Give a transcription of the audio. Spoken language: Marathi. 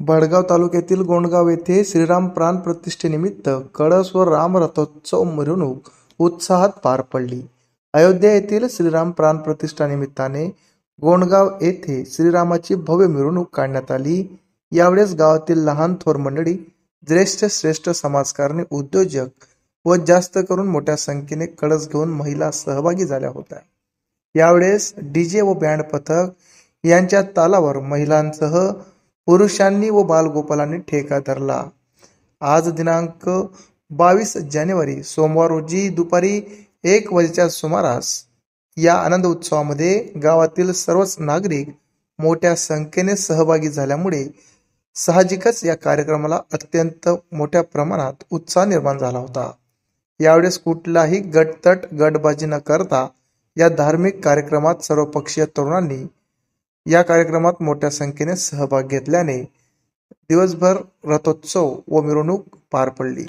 भडगाव तालुक्यातील गोंडगाव येथे श्रीराम प्राण प्रतिष्ठेनिमित्त कळस व राम रथोत्सव मिरवणूक उत्साहात पार पडली. अयोध्या येथील श्रीराम प्राण प्रतिष्ठा निमित्ताने गोंडगाव येथे श्रीरामाची भव्य मिरवणूक काढण्यात आली. यावेळेस गावातील लहान थोर मंडळी, ज्येष्ठ श्रेष्ठ समाजकारणी, उद्योजक व जास्त करून मोठ्या संख्येने कळस घेऊन महिला सहभागी झाल्या होत्या. यावेळेस डीजे व बँड पथक यांच्या तालावर महिलांसह पुरुषांनी व बालगोपालांनी ठेका धरला. आज दिनांक 22 जानेवारी सोमवार रोजी दुपारी 1 वाजेच्या सुमारास या आनंद उत्सवामध्ये गावातील सर्वच नागरिक मोठ्या संख्येने सहभागी झाल्यामुळे साहजिकच या कार्यक्रमाला अत्यंत मोठ्या प्रमाणात उत्साह निर्माण झाला होता. यावेळेस कुठलाही गटतट गटबाजी न करता या धार्मिक कार्यक्रमात सर्वपक्षीय तरुणांनी या कार्यक्रमात मोठ्या संख्येने सहभाग घेतल्याने दिवसभर रथोत्सव व मिरवणूक पार पडली.